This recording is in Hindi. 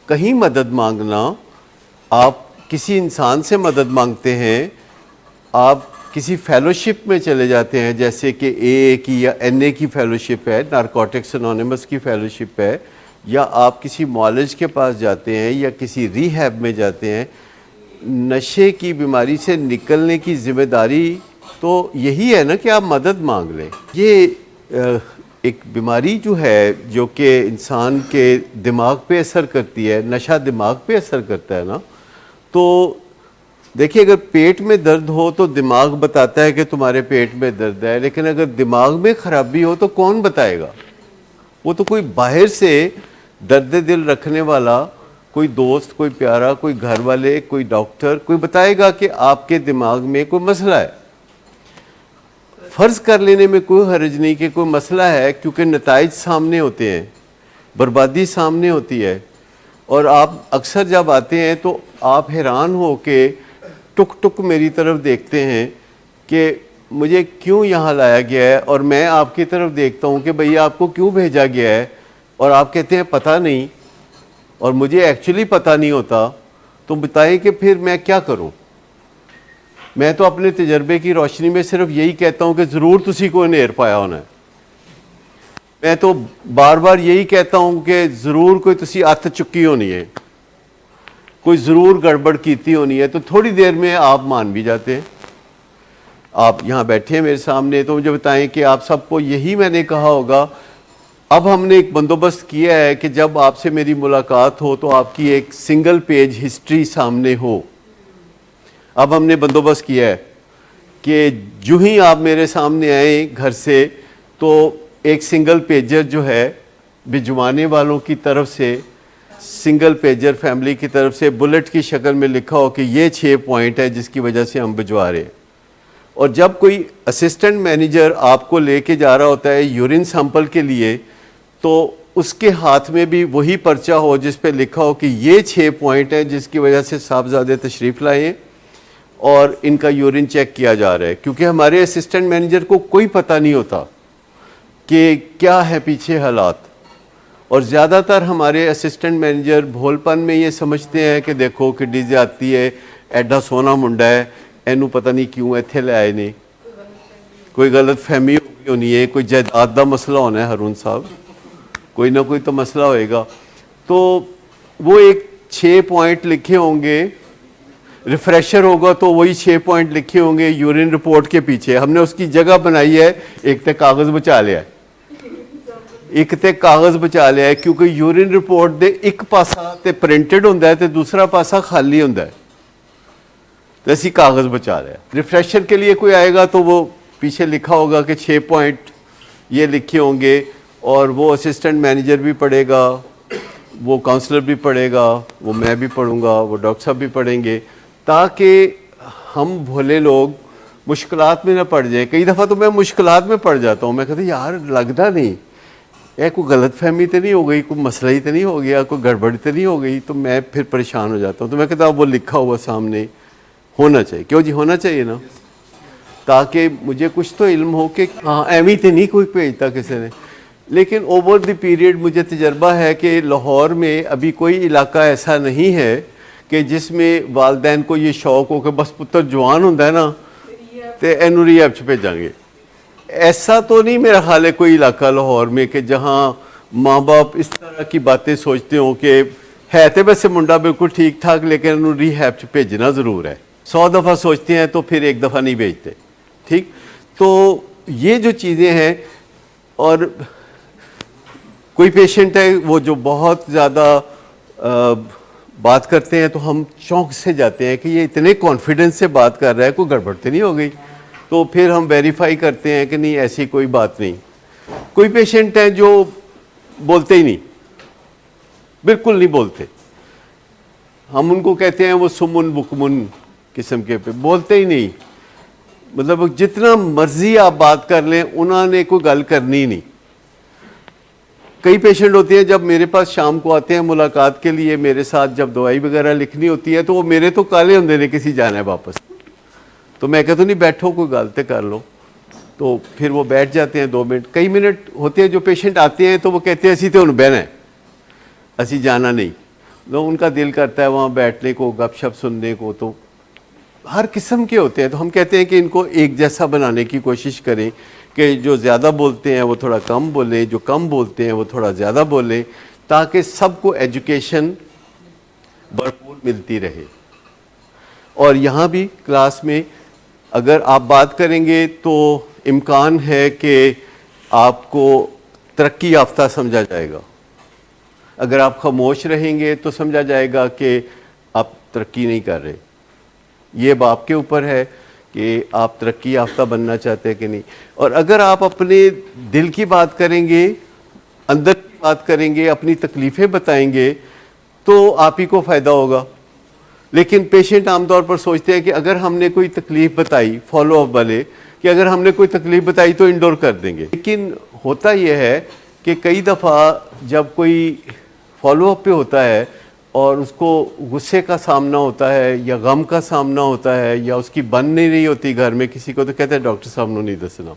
कहीं मदद मांगना, आप किसी इंसान से मदद मांगते हैं, आप किसी फेलोशिप में चले जाते हैं, जैसे कि ए की या एनए की फेलोशिप है, नारकोटिक्स एनोनिमस की फेलोशिप है, या आप किसी मॉलेज के पास जाते हैं या किसी रिहैब में जाते हैं, नशे की बीमारी से निकलने की जिम्मेदारी तो यही है ना कि आप मदद मांग लें। ये एक बीमारी जो है जो कि इंसान के दिमाग पे असर करती है, नशा दिमाग पे असर करता है ना, तो देखिए अगर पेट में दर्द हो तो दिमाग बताता है कि तुम्हारे पेट में दर्द है, लेकिन अगर दिमाग में खराबी हो तो कौन बताएगा? वो तो कोई बाहर से दर्द दिल रखने वाला, कोई दोस्त, कोई प्यारा, कोई घर वाले, कोई डॉक्टर, कोई बताएगा कि आपके दिमाग में कोई मसला है। फ़र्ज़ कर लेने में कोई हर्ज नहीं कि कोई मसला है, क्योंकि नताइज सामने होते हैं, बर्बादी सामने होती है। और आप अक्सर जब आते हैं तो आप हैरान हो के टुक टुक मेरी तरफ देखते हैं कि मुझे क्यों यहाँ लाया गया है, और मैं आपकी तरफ देखता हूँ कि भैया आपको क्यों भेजा गया है, और आप कहते हैं पता नहीं, और मुझे एक्चुअली पता नहीं होता, तो बताइए कि फिर मैं क्या करूँ? मैं तो अपने तजर्बे की रोशनी में सिर्फ यही कहता हूँ कि ज़रूर तुसी को नेर पाया होना है। मैं तो बार बार यही कहता हूँ कि ज़रूर कोई तुसी अत चुकी होनी है, कोई ज़रूर गड़बड़ कीती होनी है। तो थोड़ी देर में आप मान भी जाते हैं। आप यहाँ बैठे हैं मेरे सामने, तो मुझे बताएं कि आप सबको यही मैंने कहा होगा। अब हमने एक बंदोबस्त किया है कि जब आपसे मेरी मुलाकात हो तो आपकी एक सिंगल पेज हिस्ट्री सामने हो। अब हमने बंदोबस्त किया है कि जो ही आप मेरे सामने आए घर से, तो एक सिंगल पेजर जो है भिजवाने वालों की तरफ से, सिंगल पेजर फैमिली की तरफ से बुलेट की शक्ल में लिखा हो कि ये 6 पॉइंट है जिसकी वजह से हम भिजवा रहे हैं। और जब कोई असिस्टेंट मैनेजर आपको लेके जा रहा होता है यूरिन सैंपल के लिए, तो उसके हाथ में भी वही पर्चा हो जिस पे लिखा हो कि ये 6 पॉइंट हैं जिसकी वजह से साहबजादे तशरीफ़ लाए और इनका यूरिन चेक किया जा रहा है। क्योंकि हमारे असिस्टेंट मैनेजर को कोई पता नहीं होता कि क्या है पीछे हालात, और ज़्यादातर हमारे असिस्टेंट मैनेजर भोलपन में ये समझते हैं कि देखो किड्डी जाती है, एडा सोना मुंडा है, एनू पता नहीं क्यों इत्थे ले आए ने, कोई गलत फहमी होनी है, कोई जायदाद का मसला होना है हरून साहब, कोई ना कोई तो मसला होएगा। तो वो एक 6 पॉइंट लिखे होंगे, रिफ्रेशर होगा तो वही 6 पॉइंट लिखे होंगे यूरिन रिपोर्ट के पीछे। हमने उसकी जगह बनाई है, एक तो कागज़ बचा लिया है, एक तो कागज़ बचा लिया है, क्योंकि यूरिन रिपोर्ट दे एक पासा तो प्रिंटेड होंदा है तो दूसरा पासा खाली होंदा है, तो ऐसी कागज़ बचा लिया। रिफ्रेशर के लिए कोई आएगा तो वो पीछे लिखा होगा कि 6 पॉइंट ये लिखे होंगे, और वो असिस्टेंट मैनेजर भी पढ़ेगा, वो काउंसलर भी पढ़ेगा, वो मैं भी पढ़ूंगा, वो डॉक्टर साहब भी पढ़ेंगे, ताकि हम भोले लोग मुश्किलात में ना पड़ जाए। कई दफ़ा तो मैं मुश्किलात में पड़ जाता हूँ, मैं कहता यार लगता नहीं है, कोई गलत फहमी तो नहीं हो गई, कोई मसला ही तो नहीं हो गया, कोई गड़बड़ी तो नहीं हो गई, तो मैं फिर परेशान हो जाता हूँ। तो मैं कहता वो लिखा हुआ सामने होना चाहिए, क्यों जी होना चाहिए ना, ताकि मुझे कुछ तो इल्म हो कि हाँ एवं तो नहीं कोई भेजता किसी ने। लेकिन ओवर द पीरियड मुझे तजर्बा है कि लाहौर में अभी कोई इलाका ऐसा नहीं है कि जिसमें वालदैन को ये शौक़ हो कि बस पुत्र जवान होंदा है ना तो एनू रिहैब च भेजांगे। ऐसा तो नहीं मेरा ख्याल है कोई इलाका लाहौर में कि जहाँ माँ बाप इस तरह की बातें सोचते हों कि है तो वैसे मुंडा बिल्कुल ठीक ठाक लेकिन इन्हू रिहैब च भेजना ज़रूर है। 100 दफ़ा सोचते हैं तो फिर एक दफ़ा नहीं भेजते। ठीक, तो ये जो चीज़ें हैं, और कोई पेशेंट है वो जो बहुत ज़्यादा बात करते हैं तो हम चौंक से जाते हैं कि ये इतने कॉन्फिडेंस से बात कर रहा है, कोई गड़बड़ तो नहीं हो गई, तो फिर हम वेरीफाई करते हैं कि नहीं ऐसी कोई बात नहीं। कोई पेशेंट है जो बोलते ही नहीं, बिल्कुल नहीं बोलते, हम उनको कहते हैं वो सुमुन बुकमुन किस्म के, पे बोलते ही नहीं, मतलब जितना मर्जी आप बात कर लें उन्होंने कोई गल करनी ही नहीं। कई पेशेंट होते हैं जब मेरे पास शाम को आते हैं मुलाकात के लिए, मेरे साथ जब दवाई वगैरह लिखनी होती है तो वो मेरे तो काले होंगे ने किसी जाना है वापस, तो मैं कहता नहीं बैठो कोई गलती कर लो, तो फिर वो बैठ जाते हैं 2 मिनट। कई मिनट होते हैं जो पेशेंट आते हैं तो वो कहते हैं असी तो हुण बहना है, असी जाना नहीं। लोग उनका दिल करता है वहाँ बैठने को, गपशप सुनने को, तो हर किस्म के होते हैं। तो हम कहते हैं कि इनको एक जैसा बनाने की कोशिश करें कि जो ज़्यादा बोलते हैं वो थोड़ा कम बोलें, जो कम बोलते हैं वो थोड़ा ज़्यादा बोलें, ताकि सबको एजुकेशन भरपूर मिलती रहे। और यहाँ भी क्लास में अगर आप बात करेंगे तो इम्कान है कि आपको तरक्की याफ्ता समझा जाएगा। अगर आप खामोश रहेंगे तो समझा जाएगा कि आप तरक्की नहीं कर रहे। ये अब आपके ऊपर है कि आप तरक्की याफ्ता बनना चाहते हैं कि नहीं। और अगर आप अपने दिल की बात करेंगे, अंदर की बात करेंगे, अपनी तकलीफ़ें बताएंगे, तो आप ही को फ़ायदा होगा। लेकिन पेशेंट आमतौर पर सोचते हैं कि अगर हमने कोई तकलीफ़ बताई, फॉलो अप वाले, कि अगर हमने कोई तकलीफ़ बताई तो इंडोर कर देंगे। लेकिन होता यह है कि कई दफ़ा जब कोई फॉलो अप पे होता है और उसको गुस्से का सामना होता है या गम का सामना होता है या उसकी बन नहीं रही होती घर में किसी को, तो कहते हैं डॉक्टर साहब ने नहीं दसना।